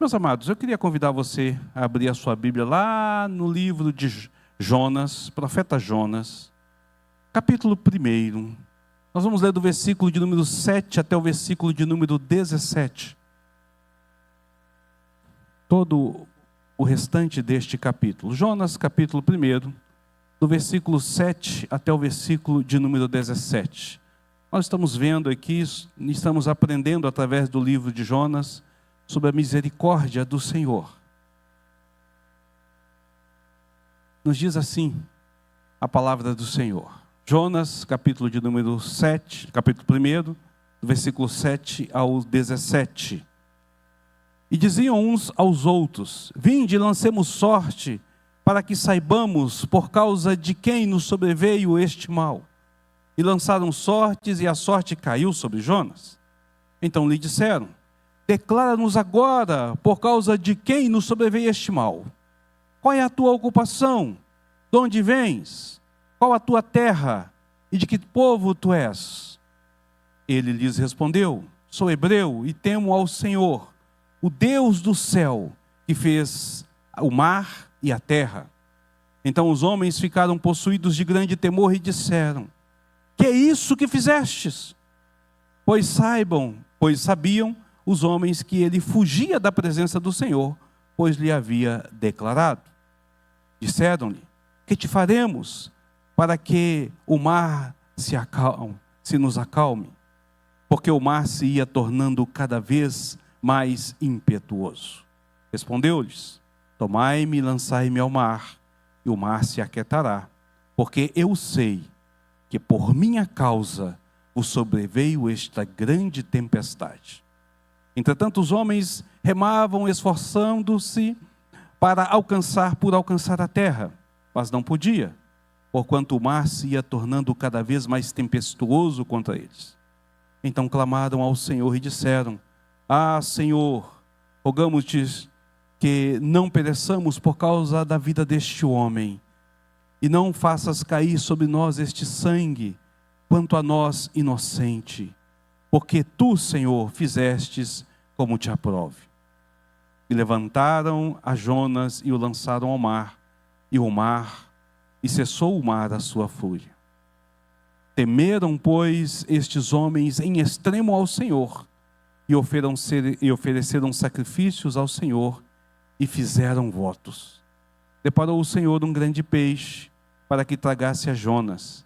Meus amados, eu queria convidar você a abrir a sua Bíblia lá no livro de Jonas, profeta Jonas, capítulo 1. Nós vamos ler do versículo de número 7 até o versículo de número 17. Todo o restante deste capítulo. Jonas, capítulo 1, do versículo 7 até o versículo de número 17. Nós estamos vendo aqui, estamos aprendendo através do livro de Jonas sobre a misericórdia do Senhor. Nos diz assim a palavra do Senhor. Jonas, capítulo de número 7, capítulo 1, do versículo 7 ao 17. E diziam uns aos outros: vinde, lancemos sorte, para que saibamos por causa de quem nos sobreveio este mal. E lançaram sortes, e a sorte caiu sobre Jonas. Então lhe disseram: declara-nos agora por causa de quem nos sobreveio este mal. Qual é a tua ocupação? De onde vens? Qual a tua terra? E de que povo tu és? Ele lhes respondeu: sou hebreu e temo ao Senhor, o Deus do céu, que fez o mar e a terra. Então os homens ficaram possuídos de grande temor e disseram: que é isso que fizestes? Pois sabiam os homens que ele fugia da presença do Senhor, pois lhe havia declarado. Disseram-lhe: que te faremos para que o mar se nos acalme? Porque o mar se ia tornando cada vez mais impetuoso. Respondeu-lhes: tomai-me e lançai-me ao mar, e o mar se aquietará, porque eu sei que por minha causa vos sobreveio esta grande tempestade. Entretanto os homens remavam, esforçando-se para alcançar a terra, mas não podia, porquanto o mar se ia tornando cada vez mais tempestuoso contra eles. Então clamaram ao Senhor e disseram: ah, Senhor, rogamos-te que não pereçamos por causa da vida deste homem, e não faças cair sobre nós este sangue, quanto a nós inocente, porque tu, Senhor, fizestes como te aprove. E levantaram a Jonas e o lançaram ao mar, e cessou o mar a sua fúria. Temeram, pois, estes homens em extremo ao Senhor, e ofereceram sacrifícios ao Senhor, e fizeram votos. Deparou o Senhor um grande peixe, para que tragasse a Jonas,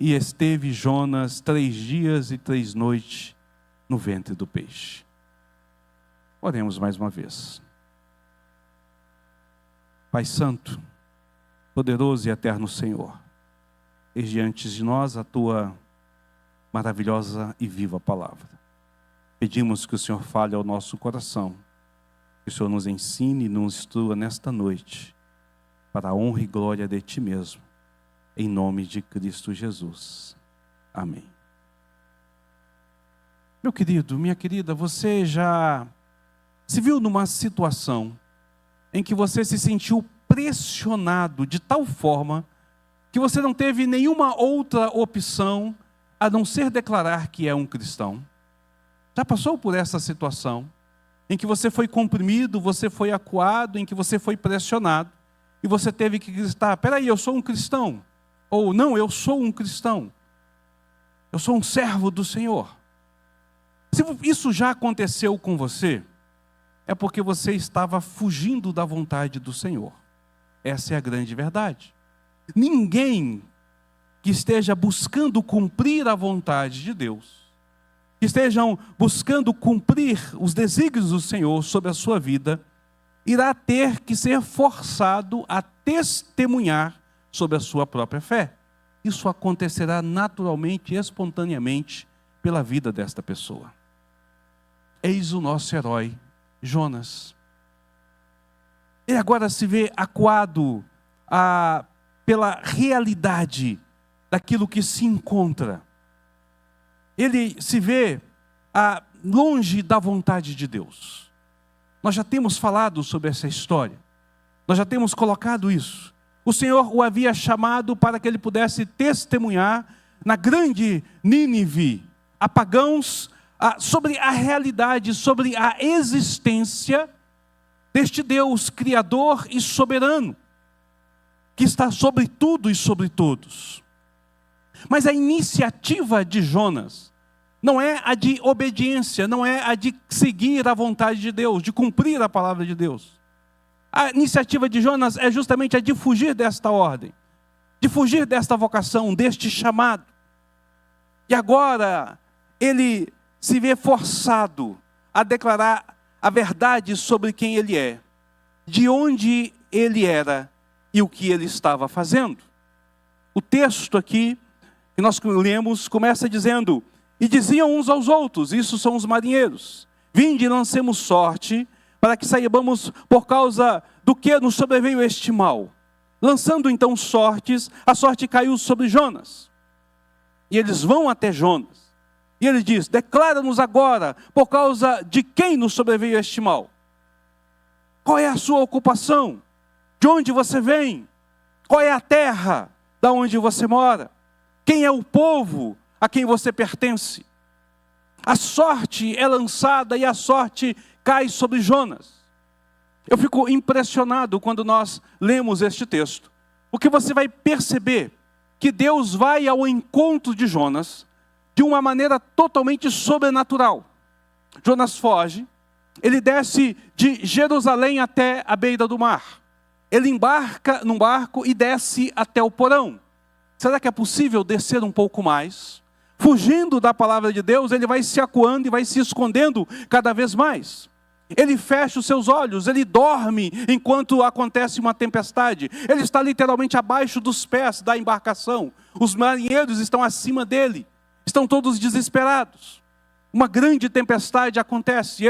e esteve Jonas 3 dias e 3 noites no ventre do peixe. Oremos mais uma vez. Pai Santo, poderoso e eterno Senhor, eis diante de nós a tua maravilhosa e viva palavra. Pedimos que o Senhor fale ao nosso coração, que o Senhor nos ensine e nos instrua nesta noite, para a honra e glória de Ti mesmo, em nome de Cristo Jesus. Amém. Meu querido, minha querida, você já se viu numa situação em que você se sentiu pressionado de tal forma que você não teve nenhuma outra opção a não ser declarar que é um cristão? Já passou por essa situação em que você foi comprimido, você foi acuado, em que você foi pressionado e você teve que gritar: peraí, eu sou um cristão? Ou não, eu sou um cristão, eu sou um servo do Senhor. Se isso já aconteceu com você, é porque você estava fugindo da vontade do Senhor. Essa é a grande verdade. Ninguém que esteja buscando cumprir a vontade de Deus, que estejam buscando cumprir os desígnios do Senhor sobre a sua vida, irá ter que ser forçado a testemunhar sobre a sua própria fé. Isso acontecerá naturalmente, espontaneamente, pela vida desta pessoa. Eis o nosso herói, Jonas. Ele agora se vê acuado pela realidade daquilo que se encontra. Ele se vê longe da vontade de Deus. Nós já temos falado sobre essa história. Nós já temos colocado isso. O Senhor o havia chamado para que ele pudesse testemunhar na grande Nínive a pagãos sobre a realidade, sobre a existência deste Deus criador e soberano, que está sobre tudo e sobre todos. Mas a iniciativa de Jonas não é a de obediência, não é a de seguir a vontade de Deus, de cumprir a palavra de Deus. A iniciativa de Jonas é justamente a de fugir desta ordem, de fugir desta vocação, deste chamado. E agora ele se vê forçado a declarar a verdade sobre quem ele é, de onde ele era e o que ele estava fazendo. O texto aqui que nós lemos começa dizendo: e diziam uns aos outros, isso são os marinheiros, vinde e lancemos sorte, para que saibamos por causa do que nos sobreveio este mal. Lançando então sortes, a sorte caiu sobre Jonas. E eles vão até Jonas. E ele diz: declara-nos agora, por causa de quem nos sobreveio este mal. Qual é a sua ocupação? De onde você vem? Qual é a terra da onde você mora? Quem é o povo a quem você pertence? A sorte é lançada e a sorte cai sobre Jonas. Eu fico impressionado quando nós lemos este texto, porque você vai perceber que Deus vai ao encontro de Jonas de uma maneira totalmente sobrenatural. Jonas foge, ele desce de Jerusalém até a beira do mar. Ele embarca num barco e desce até o porão. Será que é possível descer um pouco mais? Fugindo da palavra de Deus, ele vai se acuando e vai se escondendo cada vez mais. Ele fecha os seus olhos, ele dorme enquanto acontece uma tempestade. Ele está literalmente abaixo dos pés da embarcação. Os marinheiros estão acima dele, estão todos desesperados. Uma grande tempestade acontece, e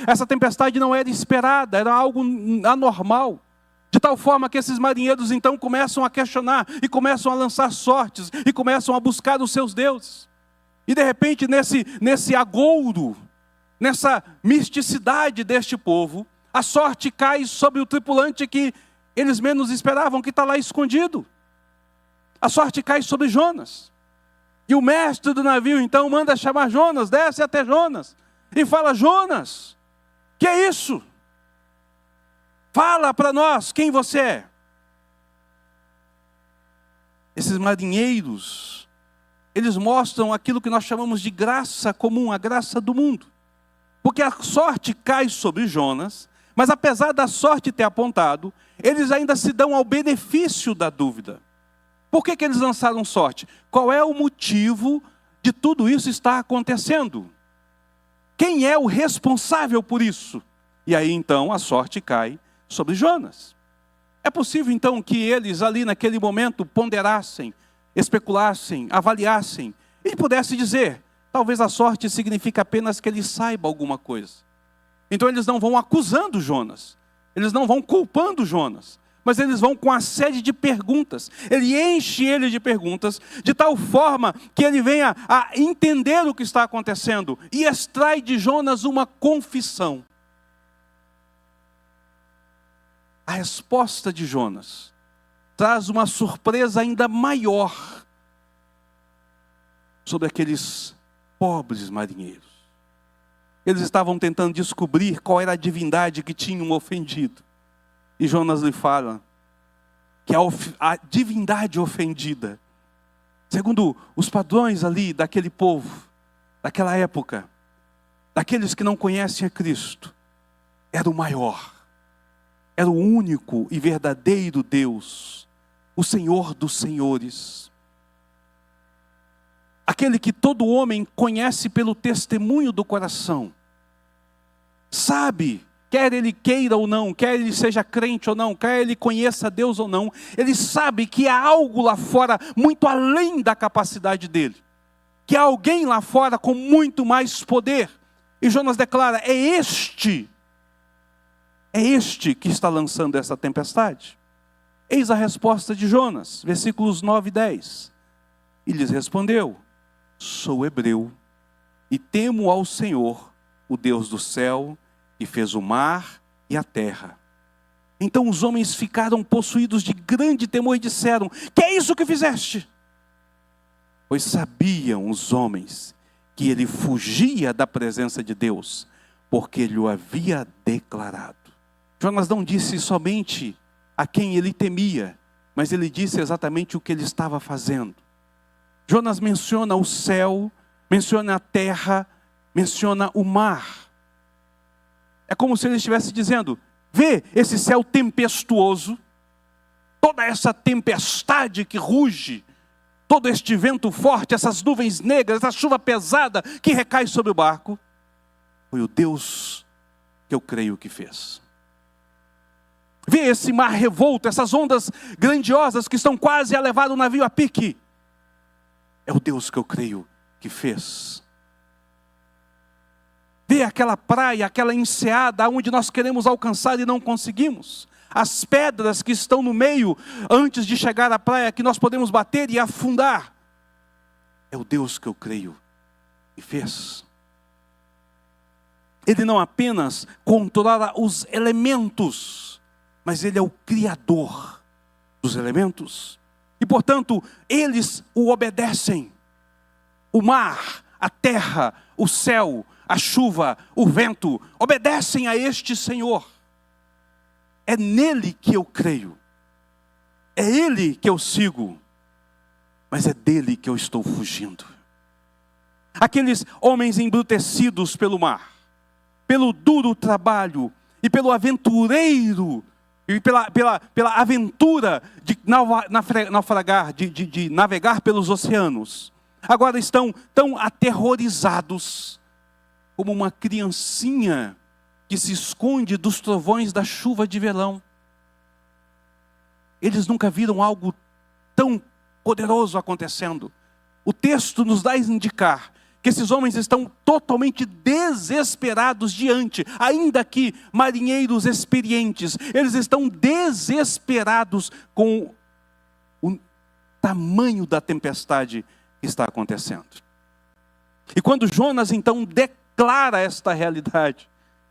essa tempestade não era esperada, era algo anormal. De tal forma que esses marinheiros então começam a questionar, e começam a lançar sortes, e começam a buscar os seus deuses. E de repente nesse agouro, nessa misticidade deste povo, a sorte cai sobre o tripulante que eles menos esperavam, que está lá escondido. A sorte cai sobre Jonas. E o mestre do navio então manda chamar Jonas, desce até Jonas, e fala: Jonas, que é isso? Fala para nós quem você é. Esses marinheiros, eles mostram aquilo que nós chamamos de graça comum, a graça do mundo. Porque a sorte cai sobre Jonas, mas apesar da sorte ter apontado, eles ainda se dão ao benefício da dúvida. Por que eles lançaram sorte? Qual é o motivo de tudo isso estar acontecendo? Quem é o responsável por isso? E aí então a sorte cai sobre Jonas. É possível então que eles ali naquele momento ponderassem, especulassem, avaliassem e pudessem dizer: talvez a sorte signifique apenas que ele saiba alguma coisa. Então eles não vão acusando Jonas, eles não vão culpando Jonas, mas eles vão com a série de perguntas. Ele enche ele de perguntas, de tal forma que ele venha a entender o que está acontecendo e extrai de Jonas uma confissão. A resposta de Jonas traz uma surpresa ainda maior sobre aqueles pobres marinheiros. Eles estavam tentando descobrir qual era a divindade que tinham ofendido. E Jonas lhe fala que a divindade ofendida, segundo os padrões ali daquele povo, daquela época, daqueles que não conhecem a Cristo, era o maior. Era o único e verdadeiro Deus, o Senhor dos senhores. Aquele que todo homem conhece pelo testemunho do coração. Sabe, quer ele queira ou não, quer ele seja crente ou não, quer ele conheça Deus ou não, ele sabe que há algo lá fora muito além da capacidade dele. Que há alguém lá fora com muito mais poder. E Jonas declara: é este que está lançando essa tempestade. Eis a resposta de Jonas, versículos 9 e 10. E lhes respondeu: sou hebreu, e temo ao Senhor, o Deus do céu, que fez o mar e a terra. Então os homens ficaram possuídos de grande temor e disseram: que é isso que fizeste? Pois sabiam os homens que ele fugia da presença de Deus, porque ele o havia declarado. Jonas não disse somente a quem ele temia, mas ele disse exatamente o que ele estava fazendo. Jonas menciona o céu, menciona a terra, menciona o mar. É como se ele estivesse dizendo: vê esse céu tempestuoso, toda essa tempestade que ruge, todo este vento forte, essas nuvens negras, essa chuva pesada que recai sobre o barco. Foi o Deus que eu creio que fez. Vê esse mar revolto, essas ondas grandiosas que estão quase a levar o navio a pique. É o Deus que eu creio que fez. Vê aquela praia, aquela enseada onde nós queremos alcançar e não conseguimos. As pedras que estão no meio, antes de chegar à praia, que nós podemos bater e afundar. É o Deus que eu creio que fez. Ele não apenas controla os elementos, mas Ele é o Criador dos elementos. E portanto, eles o obedecem. O mar, a terra, o céu, a chuva, o vento, obedecem a este Senhor. É nele que eu creio. É Ele que eu sigo. Mas é dele que eu estou fugindo. Aqueles homens embrutecidos pelo mar, pelo duro trabalho e pelo aventureiro, e pela aventura de naufragar, de navegar pelos oceanos, agora estão tão aterrorizados como uma criancinha que se esconde dos trovões da chuva de verão. Eles nunca viram algo tão poderoso acontecendo. O texto nos dá a indicar que esses homens estão totalmente desesperados diante, ainda que marinheiros experientes, eles estão desesperados com o tamanho da tempestade que está acontecendo. E quando Jonas então declara esta realidade,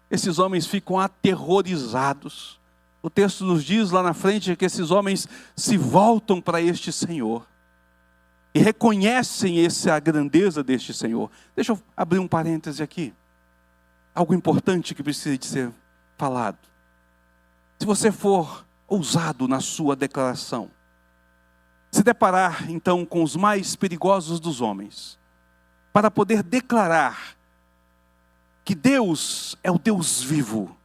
esses homens ficam aterrorizados. O texto nos diz lá na frente que esses homens se voltam para este Senhor e reconhecem a grandeza deste Senhor. Deixa eu abrir um parêntese aqui. Algo importante que precisa de ser falado. Se você for ousado na sua declaração, se deparar então com os mais perigosos dos homens, para poder declarar que Deus é o Deus vivo,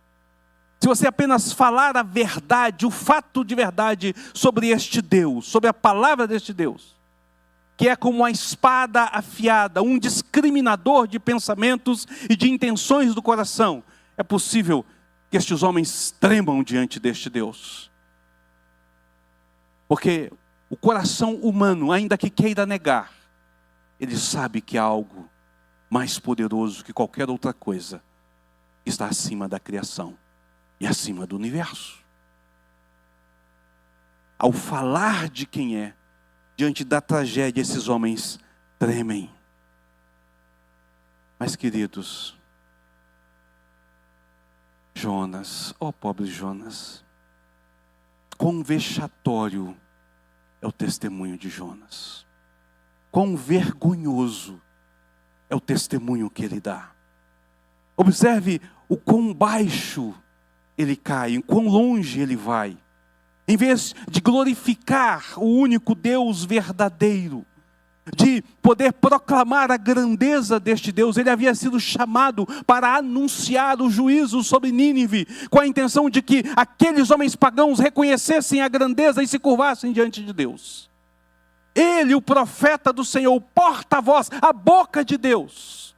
se você apenas falar a verdade, o fato de verdade sobre este Deus, sobre a palavra deste Deus, que é como uma espada afiada, um discriminador de pensamentos e de intenções do coração, é possível que estes homens tremam diante deste Deus. Porque o coração humano, ainda que queira negar, ele sabe que há algo mais poderoso que qualquer outra coisa que está acima da criação e acima do universo. Ao falar de quem é, diante da tragédia, esses homens tremem. Mas queridos, Jonas, pobre Jonas, quão vexatório é o testemunho de Jonas. Quão vergonhoso é o testemunho que ele dá. Observe o quão baixo ele cai, o quão longe ele vai. Em vez de glorificar o único Deus verdadeiro, de poder proclamar a grandeza deste Deus, ele havia sido chamado para anunciar o juízo sobre Nínive, com a intenção de que aqueles homens pagãos reconhecessem a grandeza e se curvassem diante de Deus. Ele, o profeta do Senhor, o porta-voz, a boca de Deus,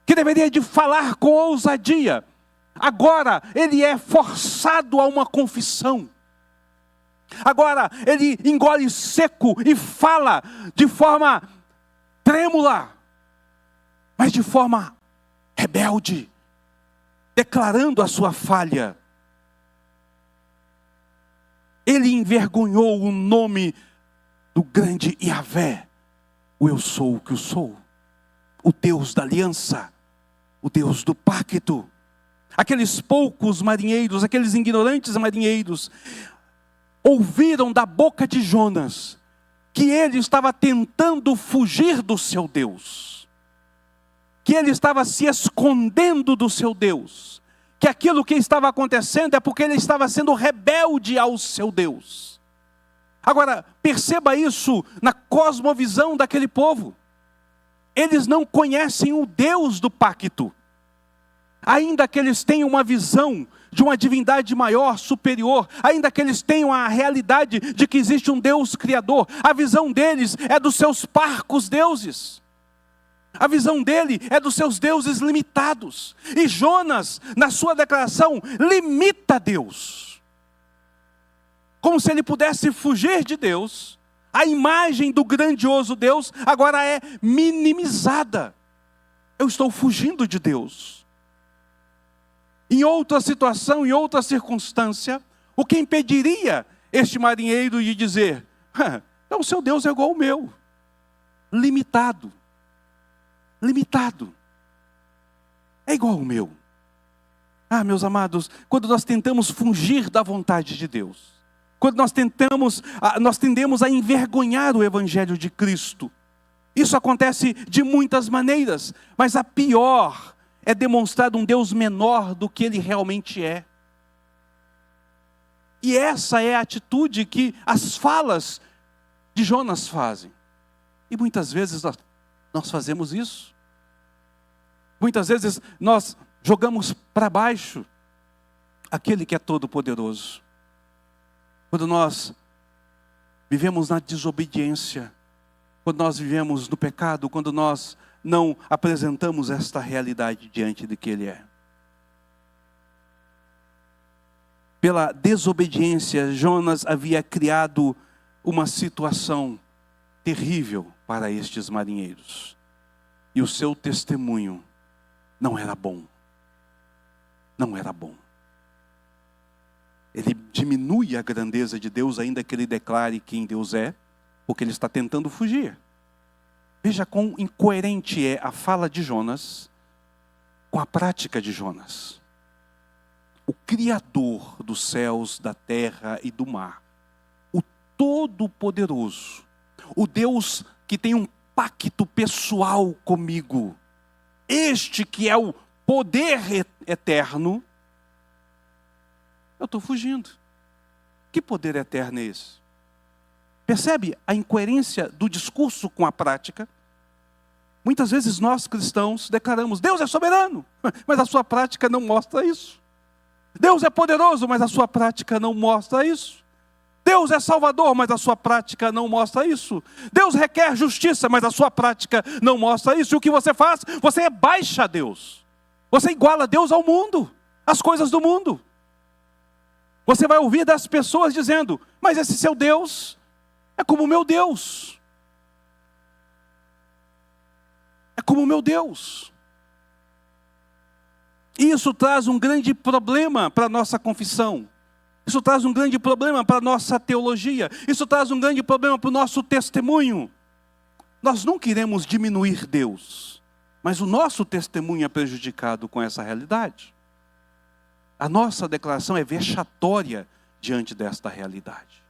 que deveria de falar com ousadia, agora ele é forçado a uma confissão. Agora ele engole seco e fala de forma trêmula, mas de forma rebelde, declarando a sua falha. Ele envergonhou o nome do grande Yahvé, o eu sou o que eu sou, o Deus da aliança, o Deus do pacto. Aqueles poucos marinheiros, aqueles ignorantes marinheiros, ouviram da boca de Jonas que ele estava tentando fugir do seu Deus, que ele estava se escondendo do seu Deus, que aquilo que estava acontecendo é porque ele estava sendo rebelde ao seu Deus. Agora, perceba isso na cosmovisão daquele povo. Eles não conhecem o Deus do pacto. Ainda que eles tenham uma visão de uma divindade maior, superior, ainda que eles tenham a realidade de que existe um Deus criador, a visão deles é dos seus parcos deuses. A visão dele é dos seus deuses limitados. E Jonas, na sua declaração, limita Deus. Como se ele pudesse fugir de Deus. A imagem do grandioso Deus agora é minimizada. Eu estou fugindo de Deus. Em outra situação, em outra circunstância, o que impediria este marinheiro de dizer: o seu Deus é igual ao meu. Limitado. Limitado. É igual ao meu. Meus amados, quando nós tentamos fugir da vontade de Deus, quando nós tendemos a envergonhar o Evangelho de Cristo, isso acontece de muitas maneiras, mas a pior é demonstrar um Deus menor do que Ele realmente é. E essa é a atitude que as falas de Jonas fazem. E muitas vezes nós fazemos isso. Muitas vezes nós jogamos para baixo aquele que é todo-poderoso. Quando nós vivemos na desobediência, quando nós vivemos no pecado, quando nós não apresentamos esta realidade diante de que Ele é. Pela desobediência, Jonas havia criado uma situação terrível para estes marinheiros. E o seu testemunho não era bom. Não era bom. Ele diminui a grandeza de Deus, ainda que ele declare quem Deus é, porque ele está tentando fugir. Veja quão incoerente é a fala de Jonas com a prática de Jonas. O Criador dos céus, da terra e do mar, o Todo-Poderoso, o Deus que tem um pacto pessoal comigo, este que é o poder eterno, eu estou fugindo. Que poder eterno é esse? Percebe a incoerência do discurso com a prática? Muitas vezes nós cristãos declaramos: Deus é soberano, mas a sua prática não mostra isso. Deus é poderoso, mas a sua prática não mostra isso. Deus é salvador, mas a sua prática não mostra isso. Deus requer justiça, mas a sua prática não mostra isso. E o que você faz? Você baixa Deus. Você iguala Deus ao mundo, às coisas do mundo. Você vai ouvir das pessoas dizendo: mas esse seu Deus é como o meu Deus. É como o meu Deus. E isso traz um grande problema para a nossa confissão. Isso traz um grande problema para a nossa teologia. Isso traz um grande problema para o nosso testemunho. Nós não queremos diminuir Deus, mas o nosso testemunho é prejudicado com essa realidade. A nossa declaração é vexatória diante desta realidade.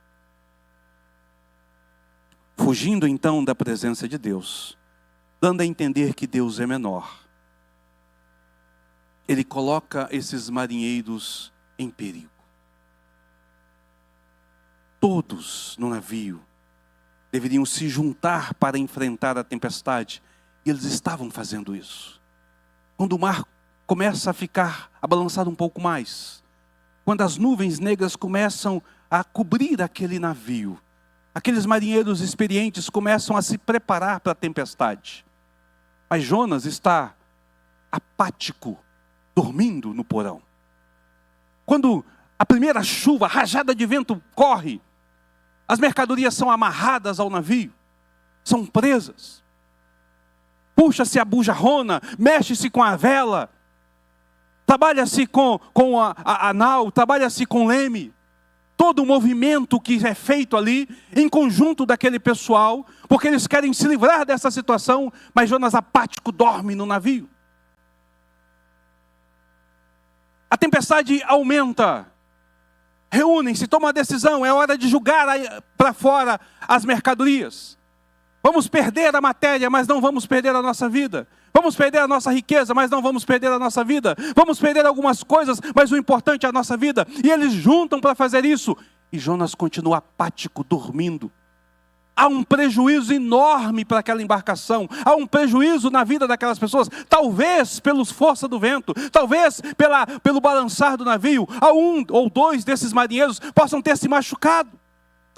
Fugindo então da presença de Deus, dando a entender que Deus é menor, Ele coloca esses marinheiros em perigo. Todos no navio deveriam se juntar para enfrentar a tempestade, e eles estavam fazendo isso. Quando o mar começa a balançar um pouco mais, quando as nuvens negras começam a cobrir aquele navio, aqueles marinheiros experientes começam a se preparar para a tempestade. Mas Jonas está apático, dormindo no porão. Quando a primeira chuva, a rajada de vento corre, as mercadorias são amarradas ao navio, são presas. Puxa-se a bujarrona, mexe-se com a vela, trabalha-se com a nau, trabalha-se com leme. Todo o movimento que é feito ali, em conjunto daquele pessoal, porque eles querem se livrar dessa situação, mas Jonas apático dorme no navio. A tempestade aumenta. Reúnem-se, tomam a decisão, é hora de jogar para fora as mercadorias. Vamos perder a matéria, mas não vamos perder a nossa vida. Vamos perder a nossa riqueza, mas não vamos perder a nossa vida. Vamos perder algumas coisas, mas o importante é a nossa vida. E eles juntam para fazer isso. E Jonas continua apático, dormindo. Há um prejuízo enorme para aquela embarcação. Há um prejuízo na vida daquelas pessoas. Talvez pela força do vento. Talvez pelo balançar do navio. Um ou dois desses marinheiros possam ter se machucado.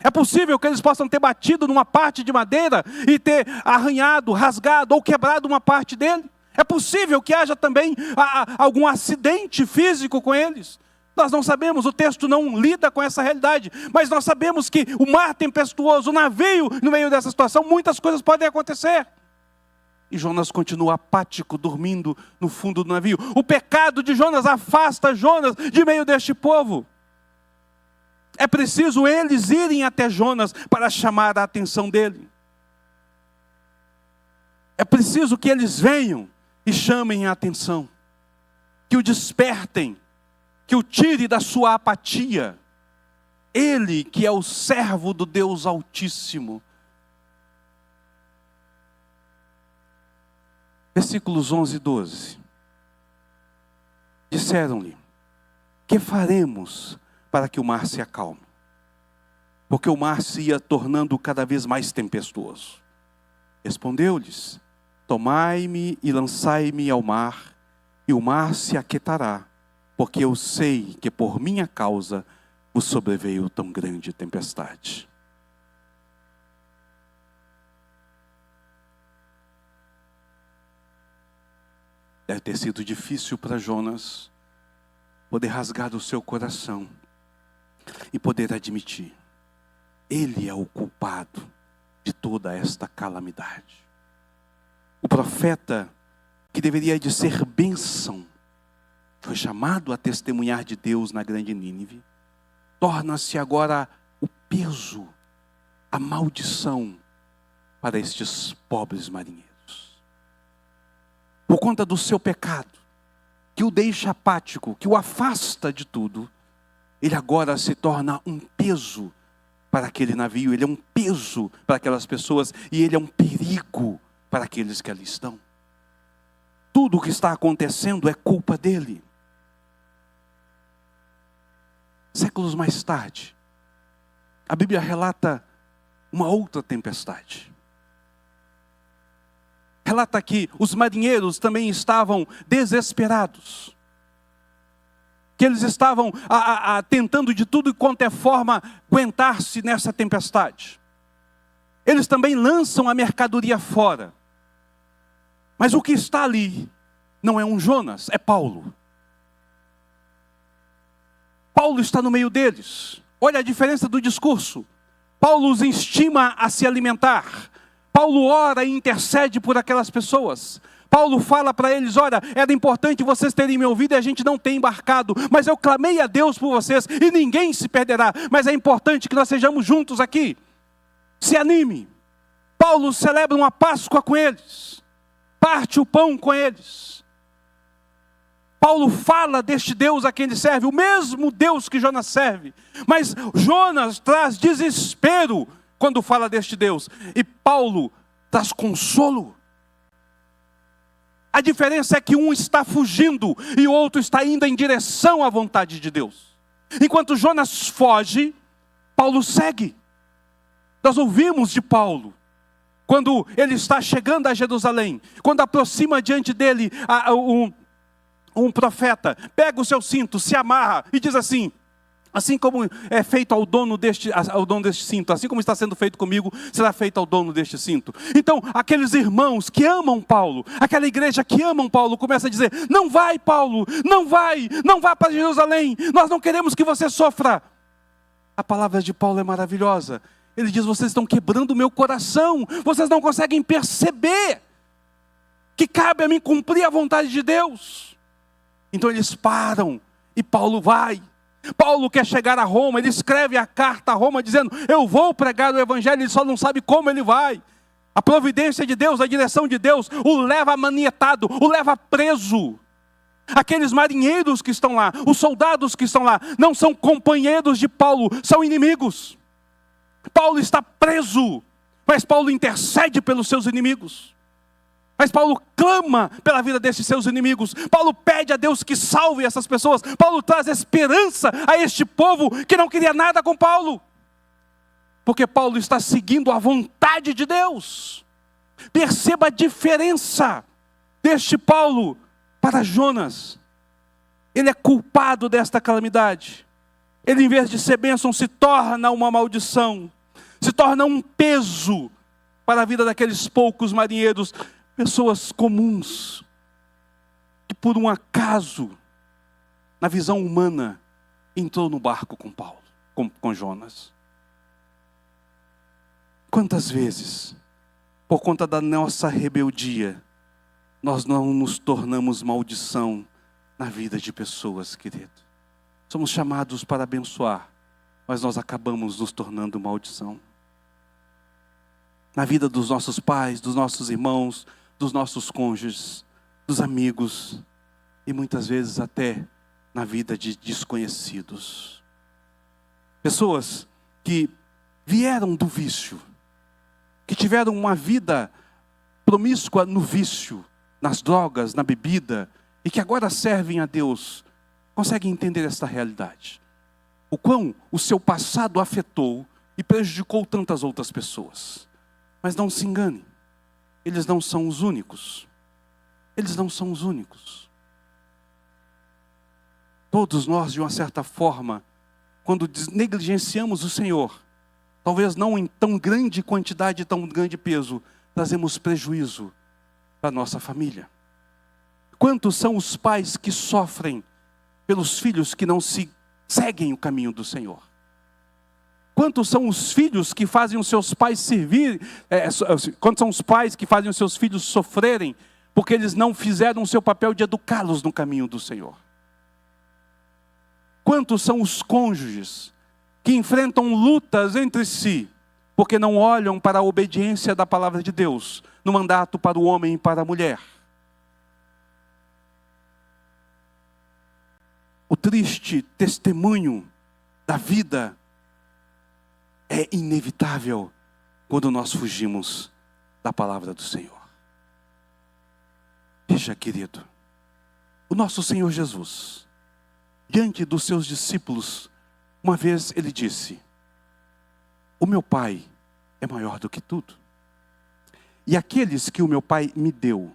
É possível que eles possam ter batido numa parte de madeira e ter arranhado, rasgado ou quebrado uma parte dele. É possível que haja também algum acidente físico com eles. Nós não sabemos, o texto não lida com essa realidade, mas nós sabemos que o mar tempestuoso, o navio, no meio dessa situação, muitas coisas podem acontecer. E Jonas continua apático, dormindo no fundo do navio. O pecado de Jonas afasta Jonas de meio deste povo. É preciso eles irem até Jonas para chamar a atenção dele. É preciso que eles venham e chamem a atenção, que o despertem, que o tire da sua apatia. Ele que é o servo do Deus Altíssimo. Versículos 11 e 12. Disseram-lhe: que faremos para que o mar se acalme? Porque o mar se ia tornando cada vez mais tempestuoso. Respondeu-lhes: tomai-me e lançai-me ao mar, e o mar se aquietará, porque eu sei que por minha causa vos sobreveio tão grande tempestade. Deve ter sido difícil para Jonas poder rasgar o seu coração e poder admitir: ele é o culpado de toda esta calamidade. O profeta, que deveria de ser bênção, foi chamado a testemunhar de Deus na grande Nínive, torna-se agora o peso, a maldição para estes pobres marinheiros. Por conta do seu pecado, que o deixa apático, que o afasta de tudo, ele agora se torna um peso para aquele navio, ele é um peso para aquelas pessoas e ele é um perigo para aqueles que ali estão. Tudo o que está acontecendo é culpa dele. Séculos mais tarde, a Bíblia relata uma outra tempestade. Relata que os marinheiros também estavam desesperados. Que eles estavam tentando de tudo quanto é forma aguentar-se nessa tempestade. Eles também lançam a mercadoria fora. Mas o que está ali não é um Jonas, é Paulo. Paulo está no meio deles. Olha a diferença do discurso. Paulo os estima a se alimentar. Paulo ora e intercede por aquelas pessoas. Paulo fala para eles: olha, era importante vocês terem me ouvido e a gente não tem embarcado, mas eu clamei a Deus por vocês e ninguém se perderá, mas é importante que nós sejamos juntos aqui. Se anime. Paulo celebra uma Páscoa com eles, parte o pão com eles. Paulo fala deste Deus a quem ele serve, o mesmo Deus que Jonas serve, mas Jonas traz desespero quando fala deste Deus, e Paulo traz consolo. A diferença é que um está fugindo e o outro está indo em direção à vontade de Deus. Enquanto Jonas foge, Paulo segue. Nós ouvimos de Paulo, quando ele está chegando a Jerusalém, quando aproxima diante dele um profeta, pega o seu cinto, se amarra e diz assim: assim como é feito ao dono deste cinto, assim como está sendo feito comigo, será feito ao dono deste cinto. Então, aqueles irmãos que amam Paulo, aquela igreja que amam Paulo, começa a dizer: não vai, Paulo, não vá para Jerusalém, nós não queremos que você sofra. A palavra de Paulo é maravilhosa. Ele diz: vocês estão quebrando o meu coração, vocês não conseguem perceber que cabe a mim cumprir a vontade de Deus. Então eles param e Paulo vai. Paulo quer chegar a Roma, ele escreve a carta a Roma dizendo: eu vou pregar o evangelho, ele só não sabe como ele vai. A providência de Deus, a direção de Deus o leva manietado, o leva preso. Aqueles marinheiros que estão lá, os soldados que estão lá, não são companheiros de Paulo, são inimigos. Paulo está preso, mas Paulo intercede pelos seus inimigos. Mas Paulo clama pela vida desses seus inimigos. Paulo pede a Deus que salve essas pessoas. Paulo traz esperança a este povo que não queria nada com Paulo. Porque Paulo está seguindo a vontade de Deus. Perceba a diferença deste Paulo para Jonas. Ele é culpado desta calamidade. Ele, em vez de ser bênção, se torna uma maldição. Se torna um peso para a vida daqueles poucos marinheiros. Pessoas comuns, que por um acaso, na visão humana, entrou no barco com Paulo, com Jonas. Quantas vezes, por conta da nossa rebeldia, nós não nos tornamos maldição na vida de pessoas, querido? Somos chamados para abençoar, mas nós acabamos nos tornando maldição. Na vida dos nossos pais, dos nossos irmãos, dos nossos cônjuges, dos amigos e muitas vezes até na vida de desconhecidos. Pessoas que vieram do vício, que tiveram uma vida promíscua no vício, nas drogas, na bebida, e que agora servem a Deus, conseguem entender esta realidade. O quão o seu passado afetou e prejudicou tantas outras pessoas. Mas não se engane. Eles não são os únicos. Eles não são os únicos. Todos nós, de uma certa forma, quando negligenciamos o Senhor, talvez não em tão grande quantidade, tão grande peso, trazemos prejuízo para a nossa família. Quantos são os pais que sofrem pelos filhos que não seguem o caminho do Senhor? Quantos são os filhos que fazem os seus pais quantos são os pais que fazem os seus filhos sofrerem, porque eles não fizeram o seu papel de educá-los no caminho do Senhor? Quantos são os cônjuges que enfrentam lutas entre si, porque não olham para a obediência da palavra de Deus, no mandato para o homem e para a mulher? O triste testemunho da vida é inevitável quando nós fugimos da palavra do Senhor. Veja, querido, o nosso Senhor Jesus, diante dos seus discípulos, uma vez ele disse: o meu Pai é maior do que tudo. E aqueles que o meu Pai me deu,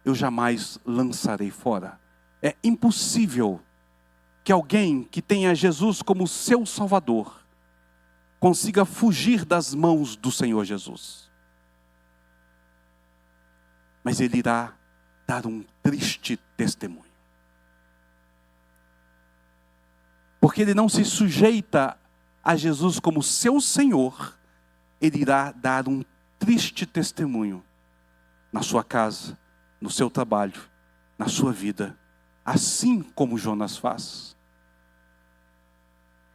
eu jamais lançarei fora. É impossível que alguém que tenha Jesus como seu Salvador consiga fugir das mãos do Senhor Jesus. Mas ele irá dar um triste testemunho. Porque ele não se sujeita a Jesus como seu Senhor, ele irá dar um triste testemunho na sua casa, no seu trabalho, na sua vida, assim como Jonas faz.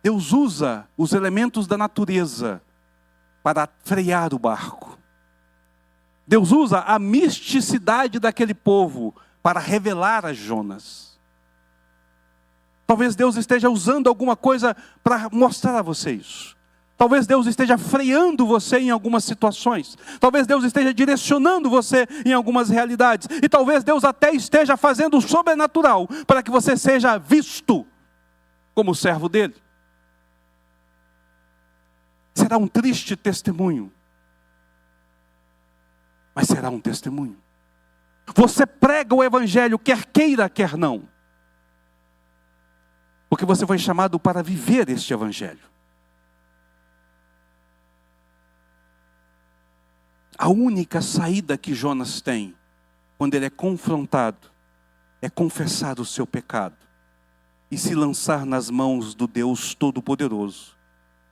Deus usa os elementos da natureza para frear o barco. Deus usa a misticidade daquele povo para revelar a Jonas. Talvez Deus esteja usando alguma coisa para mostrar a você isso. Talvez Deus esteja freando você em algumas situações. Talvez Deus esteja direcionando você em algumas realidades. E talvez Deus até esteja fazendo o sobrenatural para que você seja visto como servo dele. Será um triste testemunho, mas será um testemunho. Você prega o evangelho, quer queira, quer não. Porque você foi chamado para viver este evangelho. A única saída que Jonas tem, quando ele é confrontado, é confessar o seu pecado e se lançar nas mãos do Deus Todo-Poderoso,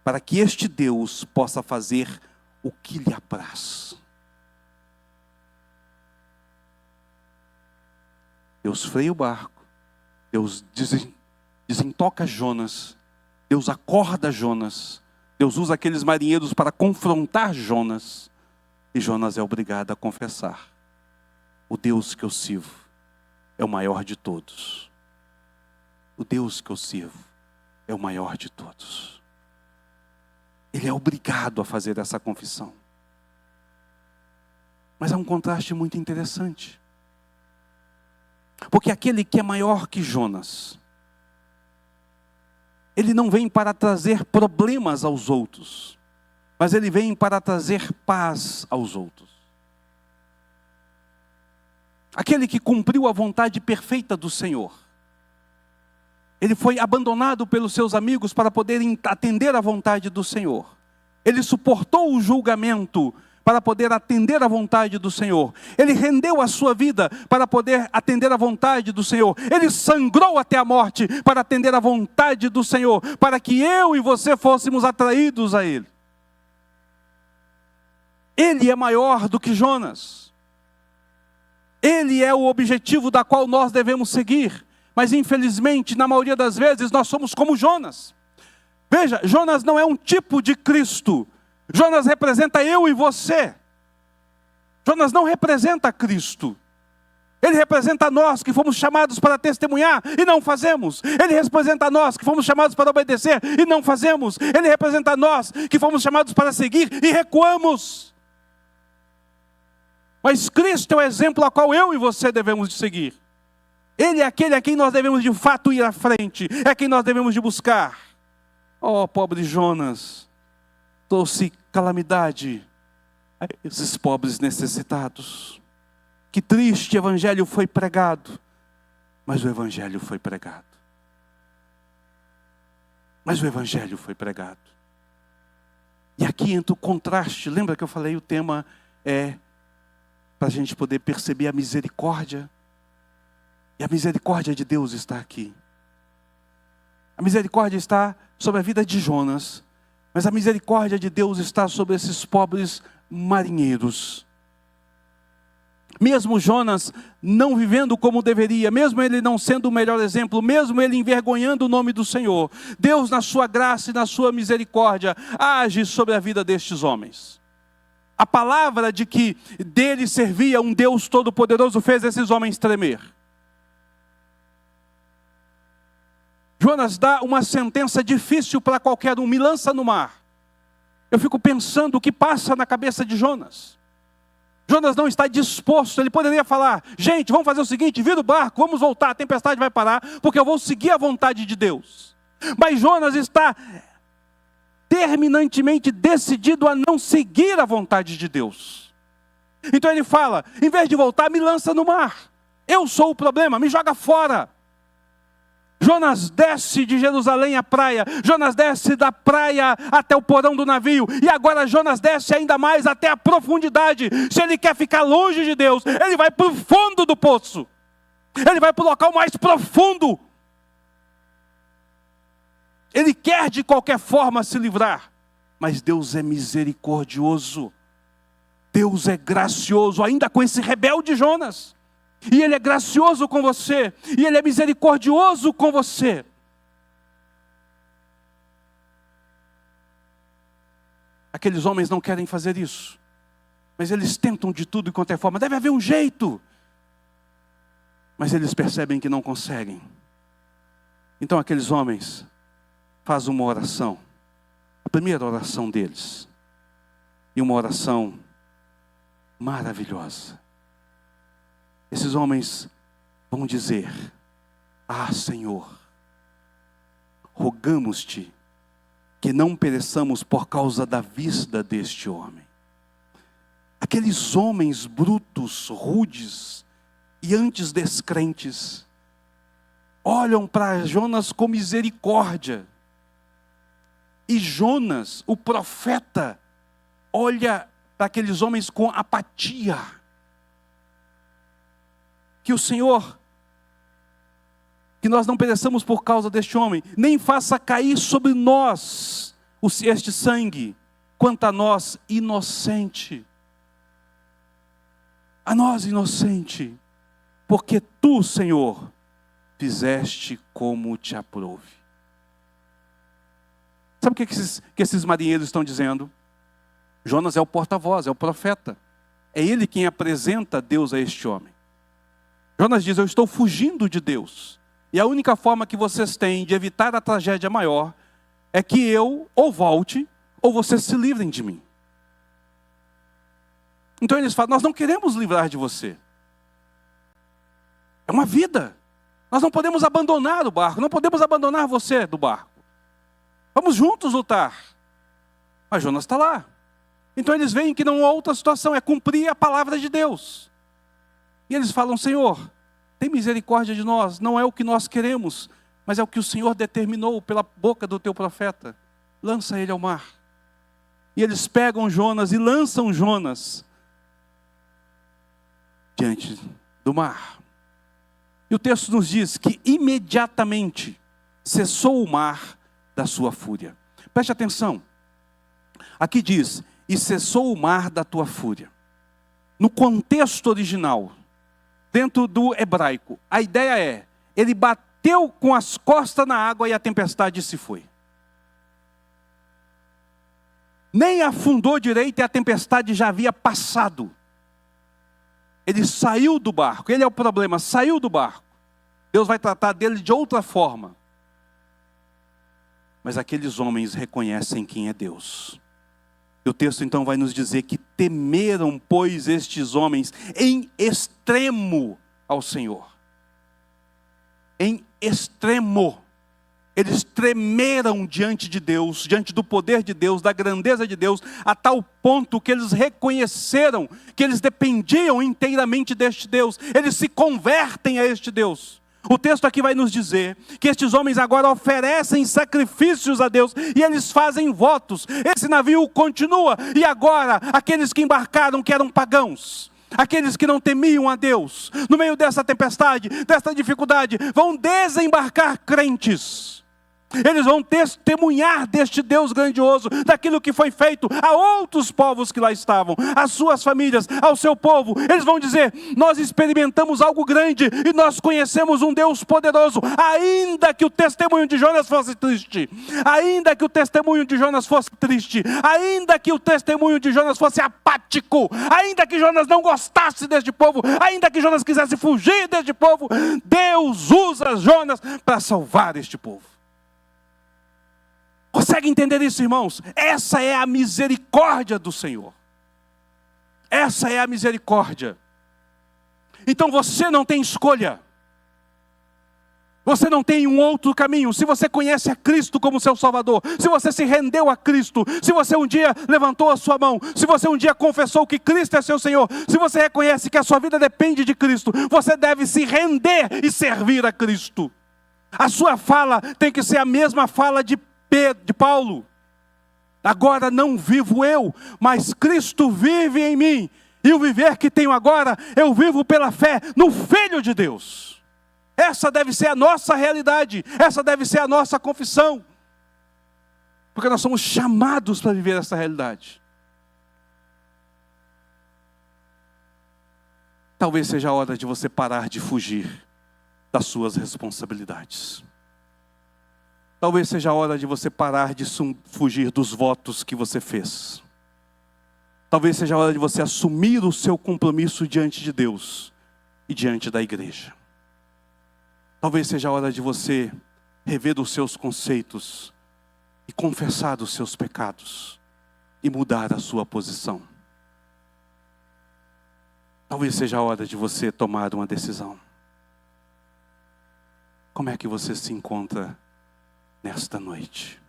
para que este Deus possa fazer o que lhe apraz. Deus freia o barco, Deus desentoca Jonas, Deus acorda Jonas, Deus usa aqueles marinheiros para confrontar Jonas, e Jonas é obrigado a confessar: o Deus que eu sirvo é o maior de todos. O Deus que eu sirvo é o maior de todos. Ele é obrigado a fazer essa confissão. Mas há um contraste muito interessante. Porque aquele que é maior que Jonas, ele não vem para trazer problemas aos outros, mas ele vem para trazer paz aos outros. Aquele que cumpriu a vontade perfeita do Senhor, ele foi abandonado pelos seus amigos para poder atender à vontade do Senhor. Ele suportou o julgamento para poder atender à vontade do Senhor. Ele rendeu a sua vida para poder atender à vontade do Senhor. Ele sangrou até a morte para atender à vontade do Senhor, para que eu e você fôssemos atraídos a Ele. Ele é maior do que Jonas. Ele é o objetivo da qual nós devemos seguir. Mas infelizmente, na maioria das vezes, nós somos como Jonas. Veja, Jonas não é um tipo de Cristo. Jonas representa eu e você. Jonas não representa Cristo. Ele representa nós que fomos chamados para testemunhar e não fazemos. Ele representa nós que fomos chamados para obedecer e não fazemos. Ele representa nós que fomos chamados para seguir e recuamos. Mas Cristo é o exemplo a qual eu e você devemos de seguir. Ele é aquele a quem nós devemos de fato ir à frente. É quem nós devemos de buscar. Oh, pobre Jonas, trouxe calamidade a esses pobres necessitados. Que triste evangelho foi pregado, mas o evangelho foi pregado. Mas o evangelho foi pregado. E aqui entra o contraste. Lembra que eu falei, o tema é para a gente poder perceber a misericórdia. E a misericórdia de Deus está aqui. A misericórdia está sobre a vida de Jonas, mas a misericórdia de Deus está sobre esses pobres marinheiros. Mesmo Jonas não vivendo como deveria, mesmo ele não sendo o melhor exemplo, mesmo ele envergonhando o nome do Senhor, Deus na sua graça e na sua misericórdia age sobre a vida destes homens. A palavra de que dele servia um Deus todo-poderoso fez esses homens tremer. Jonas dá uma sentença difícil para qualquer um, me lança no mar. Eu fico pensando o que passa na cabeça de Jonas. Jonas não está disposto, ele poderia falar, gente, vamos fazer o seguinte, vira o barco, vamos voltar, a tempestade vai parar, porque eu vou seguir a vontade de Deus. Mas Jonas está terminantemente decidido a não seguir a vontade de Deus. Então ele fala, em vez de voltar, me lança no mar. Eu sou o problema, me joga fora. Jonas desce de Jerusalém à praia, Jonas desce da praia até o porão do navio, e agora Jonas desce ainda mais até a profundidade. Se ele quer ficar longe de Deus, ele vai para o fundo do poço, ele vai para o local mais profundo. Ele quer de qualquer forma se livrar, mas Deus é misericordioso, Deus é gracioso, ainda com esse rebelde Jonas. E Ele é gracioso com você, e Ele é misericordioso com você. Aqueles homens não querem fazer isso, mas eles tentam de tudo e quanto é forma, deve haver um jeito. Mas eles percebem que não conseguem. Então aqueles homens fazem uma oração, a primeira oração deles, e uma oração maravilhosa. Esses homens vão dizer, ah, Senhor, rogamos-te que não pereçamos por causa da vida deste homem. Aqueles homens brutos, rudes e antes descrentes, olham para Jonas com misericórdia. E Jonas, o profeta, olha para aqueles homens com apatia. Que o Senhor, que nós não pereçamos por causa deste homem, nem faça cair sobre nós este sangue, quanto a nós inocente. A nós inocente, porque tu, Senhor, fizeste como te aprouve. Sabe o que esses marinheiros estão dizendo? Jonas é o porta-voz, é o profeta. É ele quem apresenta Deus a este homem. Jonas diz, eu estou fugindo de Deus. E a única forma que vocês têm de evitar a tragédia maior é que eu ou volte, ou vocês se livrem de mim. Então eles falam: nós não queremos livrar de você. É uma vida. Nós não podemos abandonar o barco, não podemos abandonar você do barco. Vamos juntos lutar. Mas Jonas está lá. Então eles veem que não há outra situação, é cumprir a palavra de Deus. E eles falam: Senhor, tem misericórdia de nós, não é o que nós queremos, mas é o que o Senhor determinou pela boca do teu profeta. Lança ele ao mar. E eles pegam Jonas e lançam Jonas diante do mar. E o texto nos diz que imediatamente cessou o mar da sua fúria. Preste atenção. Aqui diz: e cessou o mar da tua fúria. No contexto original, dentro do hebraico, a ideia é: ele bateu com as costas na água e a tempestade se foi. Nem afundou direito e a tempestade já havia passado. Ele saiu do barco, ele é o problema, saiu do barco. Deus vai tratar dele de outra forma. Mas aqueles homens reconhecem quem é Deus. E o texto então vai nos dizer que temeram, pois, estes homens em extremo ao Senhor. Em extremo. Eles tremeram diante de Deus, diante do poder de Deus, da grandeza de Deus, a tal ponto que eles reconheceram que eles dependiam inteiramente deste Deus. Eles se convertem a este Deus. O texto aqui vai nos dizer que estes homens agora oferecem sacrifícios a Deus e eles fazem votos. Esse navio continua e agora aqueles que embarcaram, que eram pagãos, aqueles que não temiam a Deus, no meio dessa tempestade, dessa dificuldade, vão desembarcar crentes. Eles vão testemunhar deste Deus grandioso, daquilo que foi feito a outros povos que lá estavam, às suas famílias, ao seu povo. Eles vão dizer: nós experimentamos algo grande e nós conhecemos um Deus poderoso. Ainda que o testemunho de Jonas fosse triste, ainda que o testemunho de Jonas fosse triste, ainda que o testemunho de Jonas fosse apático, ainda que Jonas não gostasse deste povo, ainda que Jonas quisesse fugir deste povo, Deus usa Jonas para salvar este povo. Consegue entender isso, irmãos? Essa é a misericórdia do Senhor. Essa é a misericórdia. Então você não tem escolha. Você não tem um outro caminho. Se você conhece a Cristo como seu Salvador, se você se rendeu a Cristo, se você um dia levantou a sua mão, se você um dia confessou que Cristo é seu Senhor, se você reconhece que a sua vida depende de Cristo, você deve se render e servir a Cristo. A sua fala tem que ser a mesma fala de Paulo. Agora não vivo eu, mas Cristo vive em mim. E o viver que tenho agora, eu vivo pela fé no Filho de Deus. Essa deve ser a nossa realidade. Essa deve ser a nossa confissão. Porque nós somos chamados para viver essa realidade. Talvez seja a hora de você parar de fugir das suas responsabilidades. Talvez seja a hora de você parar de fugir dos votos que você fez. Talvez seja a hora de você assumir o seu compromisso diante de Deus e diante da igreja. Talvez seja a hora de você rever os seus conceitos e confessar os seus pecados e mudar a sua posição. Talvez seja a hora de você tomar uma decisão. Como é que você se encontra nesta noite?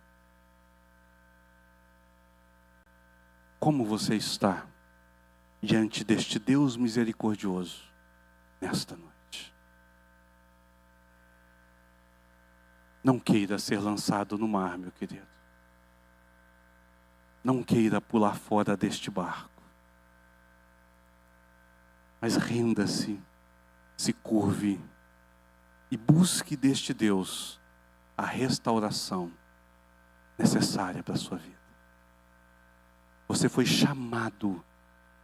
Como você está diante deste Deus misericordioso nesta noite? Não queira ser lançado no mar, meu querido. Não queira pular fora deste barco. Mas renda-se, se curve e busque deste Deus a restauração necessária para a sua vida. Você foi chamado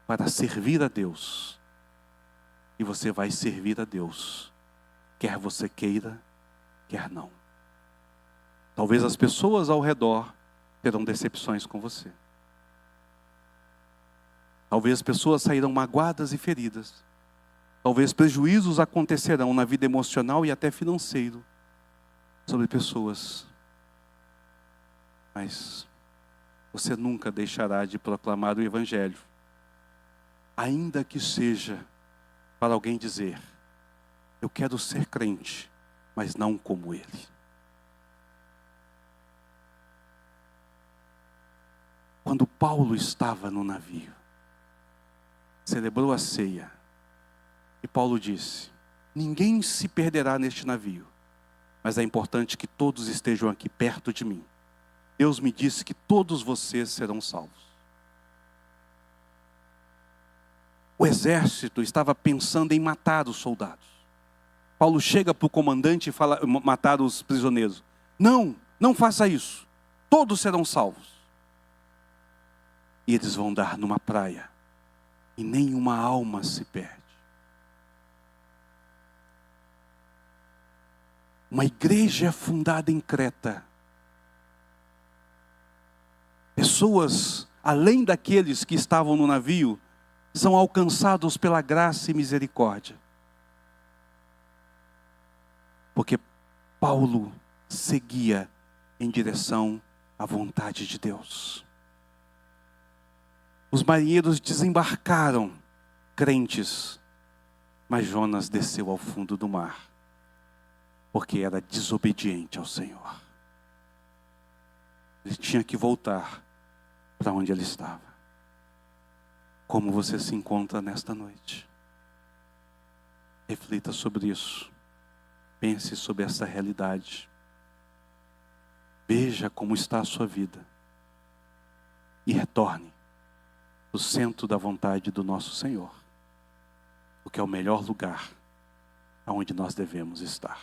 para servir a Deus. E você vai servir a Deus, quer você queira, quer não. Talvez as pessoas ao redor terão decepções com você. Talvez as pessoas sairão magoadas e feridas. Talvez prejuízos acontecerão na vida emocional e até financeiro sobre pessoas. Mas você nunca deixará de proclamar o Evangelho. ainda que seja para alguém dizer: eu quero ser crente, mas não como ele. Quando Paulo estava no navio, celebrou a ceia, e Paulo disse: ninguém se perderá neste navio, mas é importante que todos estejam aqui perto de mim. Deus me disse que todos vocês serão salvos. O exército estava pensando em matar os soldados. Paulo chega para o comandante e fala: matar os prisioneiros. Não, não faça isso. Todos serão salvos. E eles vão dar numa praia, e nenhuma alma se perde. Uma igreja fundada em Creta. Pessoas, além daqueles que estavam no navio, são alcançados pela graça e misericórdia. Porque Paulo seguia em direção à vontade de Deus. Os marinheiros desembarcaram crentes, mas Jonas desceu ao fundo do mar, porque era desobediente ao Senhor. Ele tinha que voltar para onde ele estava. Como você se encontra nesta noite? Reflita sobre isso. Pense sobre essa realidade. Veja como está a sua vida. E retorne o centro da vontade do nosso Senhor, porque é o melhor lugar aonde nós devemos estar.